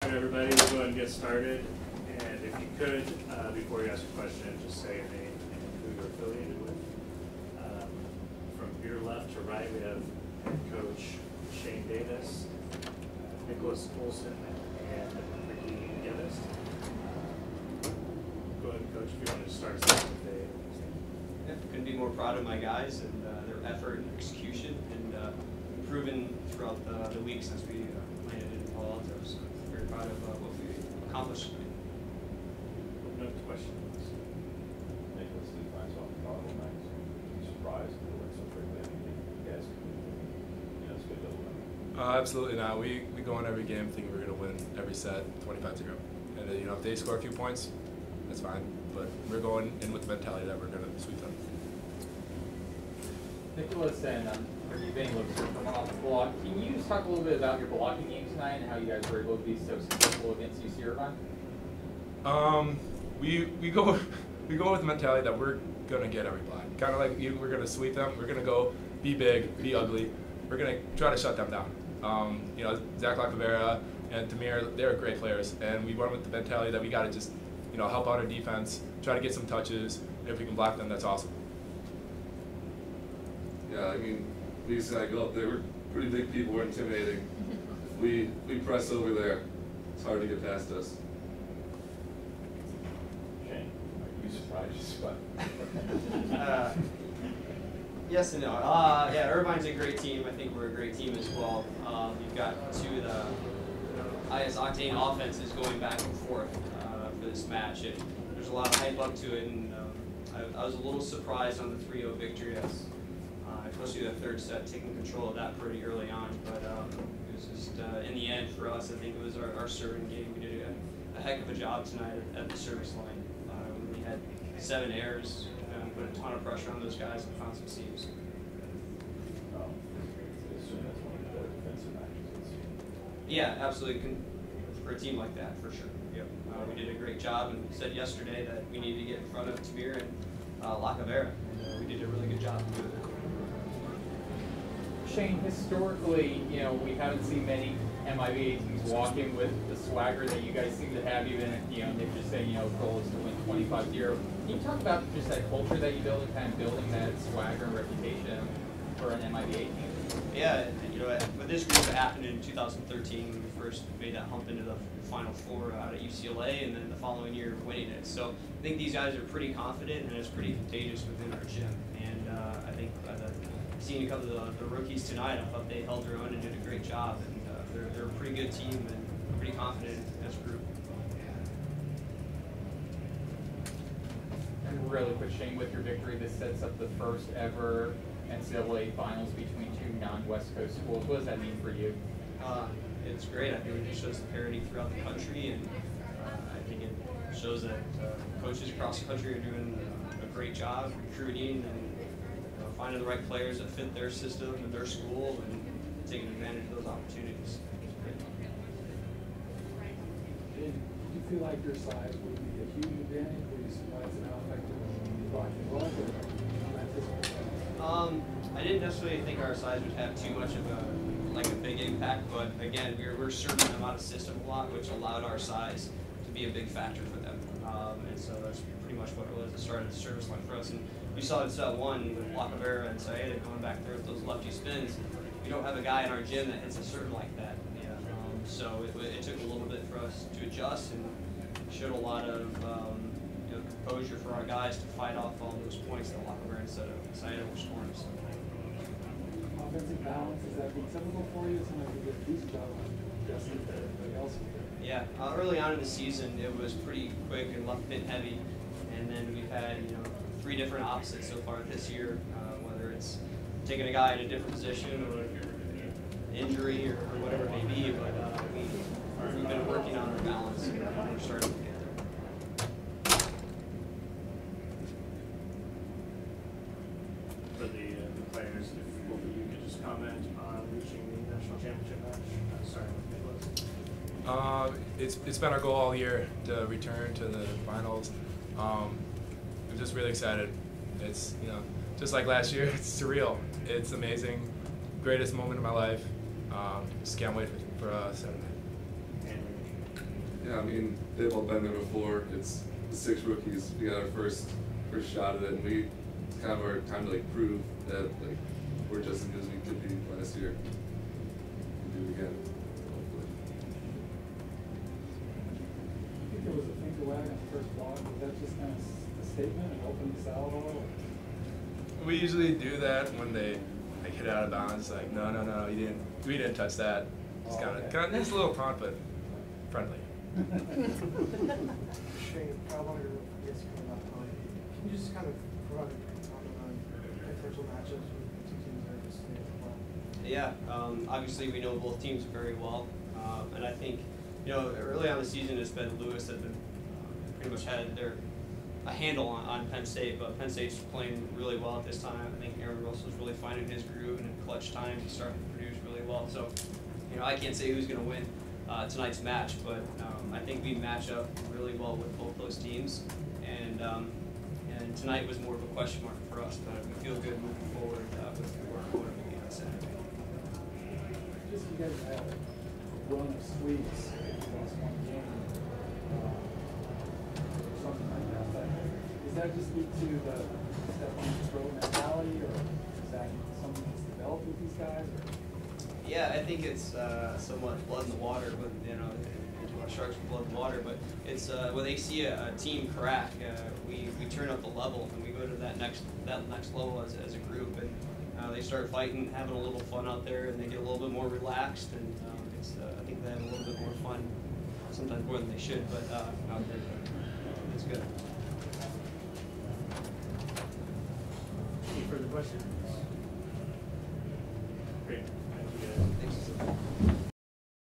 right, everybody, we'll go ahead and get started. And if you could, before you ask a question, just say your name and who you're affiliated with. From your left to right, we have head coach Shane Davis, Nicholas Olson, and Ricky Geddes. Go ahead, Coach, if you want to start us off with a. Yeah, couldn't be more proud of my guys and their effort and execution, and improving throughout the week since we landed in Palo Alto. So very proud of what we accomplished. Open up to questions. Nicholas Lee finds off the bottom night. I'm surprised that it went so quickly. I mean, you guys, it's good to win. Absolutely not. We go in every game thinking we're going to win every set 25-0. And then, if they score a few points, that's fine. But we're going in with the mentality that we're going to sweep them. Nicholas and Ricky Vane looks to come off the block. Can you just talk a little bit about your blocking game tonight and how you guys were able to be so successful against UC Irvine? We go with the mentality that we're gonna get every block. Kind of like you, we're gonna sweep them. We're gonna go be big, be ugly. We're gonna try to shut them down. Zach Lacavera and Tamir, they're great players, and we went with the mentality that we gotta just help out our defense, try to get some touches. And if we can block them, that's awesome. Yeah, I mean, Lisa and I go up there. We're pretty big people. We're intimidating. We press over there. It's hard to get past us. Shane, are you surprised? Yes and no. Yeah, Irvine's a great team. I think we're a great team as well. You've got two of the highest octane offenses going back and forth for this match. There's a lot of hype up to it, and I was a little surprised on the 3-0 victory, especially the third set, taking control of that pretty early on. But it was just, in the end, for us, I think it was our serving game. We did a heck of a job tonight at the service line. We had 7 errors, put a ton of pressure on those guys and found some seams. I assume that's one of the better defensive matches. Yeah, absolutely. For a team like that, for sure. Yep. We did a great job, and said yesterday that we needed to get in front of Tamir and Lacavera. And we did a really good job of doing that. Shane, historically, we haven't seen many MIVA teams walking with the swagger that you guys seem to have, even if, they're just saying, the goal is to win 25-0. Can you talk about just that culture that you build and kind of building that swagger and reputation for an MIVA team? Yeah, with this group, it happened in 2013 when we first made that hump into the Final Four out at UCLA, and then the following year winning it. So I think these guys are pretty confident, and it's pretty contagious within our gym. And I think seeing a couple of the rookies tonight, I thought they held their own and did a great job. And they're a pretty good team and pretty confident as a group. And really quick, Shane, with your victory, this sets up the first ever NCAA finals between two non-West Coast schools. What does that mean for you? It's great. I think it just shows the parity throughout the country, and I think it shows that coaches across the country are doing a great job recruiting and finding the right players that fit their system and their school and taking advantage of those opportunities. Did you feel like your size would be a huge advantage? Were you surprised at how effective you thought it was? I didn't necessarily think our size would have too much of a big impact, but again, we're serving them out of system a lot, which allowed our size to be a big factor for them. And so that's pretty much what it was. It started the service line for us. And we saw in set 1 with Lacavera and Saeda going back there with those lefty spins. We don't have a guy in our gym that hits a serve like that. So it took a little bit for us to adjust, and showed a lot of composure for our guys to fight off all those points that Lacavera and Saeda were scoring. So. Offensive balance, is that typical for you? Sometimes you get decent job adjusting to everybody else. Yeah, early on in the season, it was pretty quick and left pin heavy, and then we've had 3 different opposites so far this year, whether it's taking a guy in a different position or injury or whatever it may be, but we've been working on our balance, and we're starting to get there. For the players, if both of you could just comment on reaching the national championship match, starting with Nicholas. It's been our goal all year to return to the finals. I'm just really excited. It's just like last year. It's surreal. It's amazing. Greatest moment of my life. Just can't wait for Saturday. Yeah, I mean, they've all been there before. It's the 6 rookies. We got our first shot at it, and it's kind of our time to like prove that like we're just as good as we could be last year. We'll do it again, hopefully. I think there was a finger wag on the first block. Was that just kind of a statement and opening salvo? We usually do that when they like hit it out of bounds. Like, no, we didn't touch that. It's Oh, kind of, okay. it's a little taunt, but friendly. Shane, I wonder, I guess coming up, can you just kind of provide a comment on potential matchups with two teams that are just as well? Yeah, obviously we know both teams very well, and I think, you know, early on in the season it's been Lewis that been pretty much had a handle on Penn State, but Penn State's playing really well at this time. I think Aaron Russell's really finding his groove, and in clutch time he's starting to produce really well. So, you know, I can't say who's going to win tonight's match, but I think we match up really well with both those teams, and tonight was more of a question mark for us, but we feel good moving forward with our opponent being on Saturday. Just you guys had a run of sweeps, you lost one game, or something like that. But does that just speak to the step on the throat mentality, or is that something that's developed with these guys? Or? Yeah, I think it's somewhat blood in the water, but you know, Sharks with blood in the water. But it's when they see a team crack, we turn up the level and we go to that next level as a group, and they start fighting, having a little fun out there, and they get a little bit more relaxed, and I think they have a little bit more fun, sometimes more than they should, but out there, it's good. Any further questions?